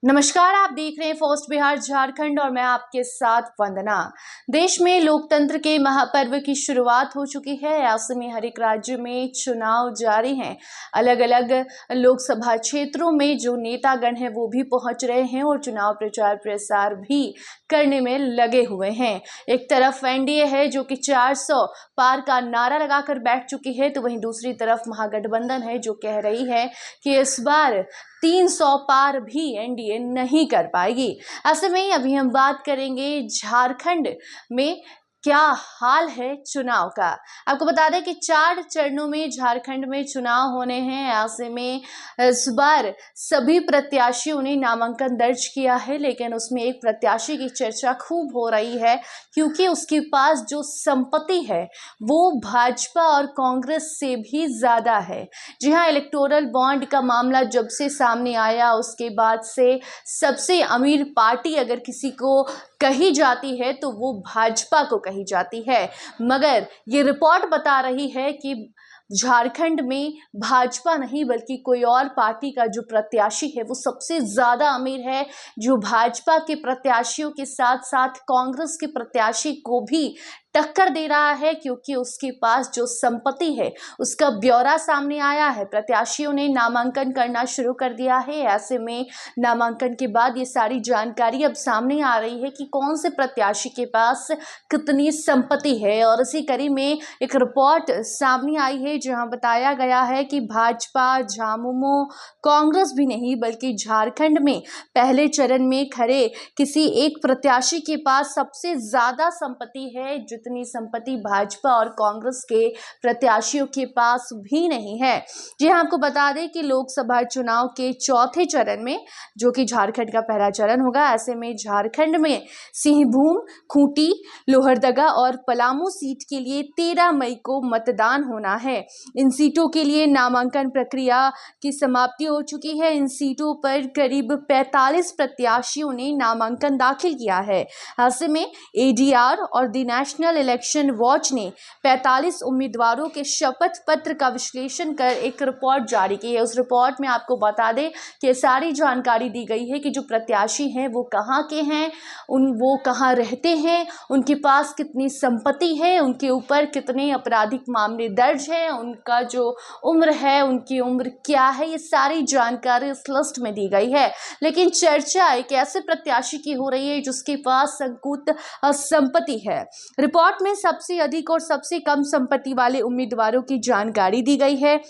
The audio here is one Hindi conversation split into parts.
नमस्कार, आप देख रहे हैं फर्स्ट बिहार झारखंड और मैं आपके साथ वंदना। देश में लोकतंत्र के महापर्व की शुरुआत हो चुकी है। ऐसे में हर एक राज्य में चुनाव जारी हैं। अलग अलग लोकसभा क्षेत्रों में जो नेतागण हैं वो भी पहुंच रहे हैं और चुनाव प्रचार प्रसार भी करने में लगे हुए हैं। एक तरफ एनडीए है जो कि 400 पार का नारा लगाकर बैठ चुकी है, तो वहीं दूसरी तरफ महागठबंधन है जो कह रही है कि इस बार 300 पार भी एनडीए नहीं कर पाएगी। ऐसे में अभी हम बात करेंगे झारखंड में क्या हाल है चुनाव का। आपको बता दें कि 4 चरणों में झारखंड में चुनाव होने हैं। ऐसे में इस बार सभी प्रत्याशियों ने नामांकन दर्ज किया है, लेकिन उसमें एक प्रत्याशी की चर्चा खूब हो रही है क्योंकि उसके पास जो संपत्ति है वो भाजपा और कांग्रेस से भी ज्यादा है। जी हाँ, इलेक्टोरल बॉन्ड का मामला जब से सामने आया उसके बाद से सबसे अमीर पार्टी अगर किसी को कही जाती है तो वो भाजपा को कही जाती है। मगर ये रिपोर्ट बता रही है कि झारखंड में भाजपा नहीं बल्कि कोई और पार्टी का जो प्रत्याशी है वो सबसे ज्यादा अमीर है, जो भाजपा के प्रत्याशियों के साथ साथ कांग्रेस के प्रत्याशी को भी टक्कर दे रहा है क्योंकि उसके पास जो संपत्ति है उसका ब्यौरा सामने आया है। प्रत्याशियों ने नामांकन करना शुरू कर दिया है। ऐसे में नामांकन के बाद ये सारी जानकारी अब सामने आ रही है कि कौन से प्रत्याशी के पास कितनी संपत्ति है। और इसी कड़ी में एक रिपोर्ट सामने आई है जहां बताया गया है कि भाजपा, झामुमो, कांग्रेस भी नहीं बल्कि झारखंड में पहले चरण में खड़े किसी एक प्रत्याशी के पास सबसे ज्यादा संपत्ति है, जितनी संपत्ति भाजपा और कांग्रेस के प्रत्याशियों के पास भी नहीं है। जी हाँ, आपको बता दें कि लोकसभा चुनाव के चौथे चरण में, जो कि झारखंड का पहला चरण होगा, ऐसे में झारखंड में सिंहभूम, खूंटी, लोहरदगा और पलामू सीट के लिए 13 मई को मतदान होना है। इन सीटों के लिए नामांकन प्रक्रिया की समाप्ति हो चुकी है। इन सीटों पर करीब 45 प्रत्याशियों ने नामांकन दाखिल किया है। ऐसे में एडीआर और द नेशनल इलेक्शन वॉच ने 45 उम्मीदवारों के शपथ पत्र का विश्लेषण कर एक रिपोर्ट जारी की है। उस रिपोर्ट में आपको बता दें कि सारी जानकारी दी गई है कि जो प्रत्याशी हैं वो कहाँ के हैं, वो कहाँ रहते हैं, उनके पास कितनी संपत्ति है, उनके ऊपर कितने आपराधिक मामले दर्ज हैं, उनका जो उम्र है, उनकी उम्र क्या है, ये सारी जानकारी इस लिस्ट में दी गई है। लेकिन चर्चा एक ऐसे प्रत्याशी की हो रही है जिसके पास संकुचित संपत्ति है। रिपोर्ट में सबसे अधिक और सबसे कम संपत्ति वाले उम्मीदवारों की जानकारी दी गई है,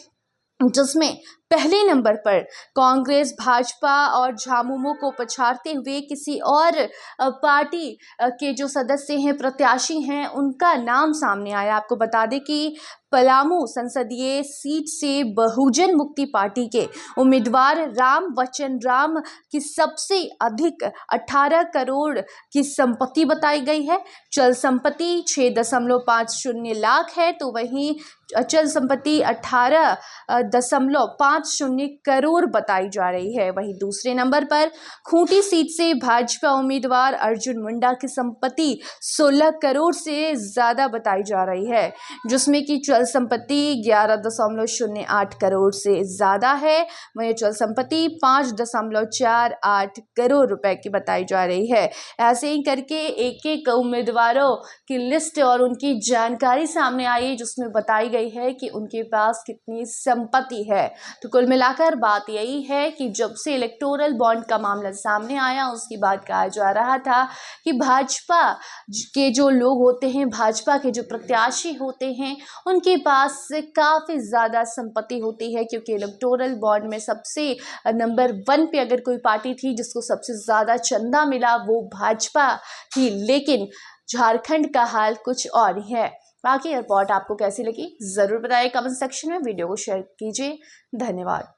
जिसमें पहले नंबर पर कांग्रेस, भाजपा और झामुमो को पछाड़ते हुए किसी और पार्टी के जो सदस्य हैं, प्रत्याशी हैं, उनका नाम सामने आया। आपको बता दें कि पलामू संसदीय सीट से बहुजन मुक्ति पार्टी के उम्मीदवार राम बच्चन राम की सबसे अधिक 18 करोड़ की संपत्ति बताई गई है। चल संपत्ति 6.50 लाख है, तो वहीं अचल संपत्ति 18.50 करोड़ बताई जा रही है। वहीं दूसरे नंबर पर खूंटी सीट से भाजपा उम्मीदवार अर्जुन मुंडा की संपत्ति 16 करोड़ से ज्यादा बताई जा रही है, जिसमें कि चल संपत्ति 11.08 करोड़ से ज्यादा है। वहीं चल संपत्ति 5.48 करोड़ रुपए की बताई जा रही है। ऐसे ही करके एक एक उम्मीदवारों की लिस्ट और उनकी जानकारी सामने आई है, जिसमें बताई गई है कि उनके पास कितनी संपत्ति है। तो कुल मिलाकर बात यही है कि जब से इलेक्टोरल बॉन्ड का मामला सामने आया उसके बाद कहा जा रहा था कि भाजपा के जो लोग होते हैं, भाजपा के जो प्रत्याशी होते हैं, उनके पास काफी ज्यादा संपत्ति होती है, क्योंकि इलेक्टोरल बॉन्ड में सबसे नंबर 1 पे अगर कोई पार्टी थी जिसको सबसे ज्यादा चंदा मिला वो भाजपा थी। लेकिन झारखंड का हाल कुछ और ही है। बाकी रिपोर्ट आपको कैसी लगी जरूर बताइए कमेंट सेक्शन में, वीडियो को शेयर कीजिए। धन्यवाद।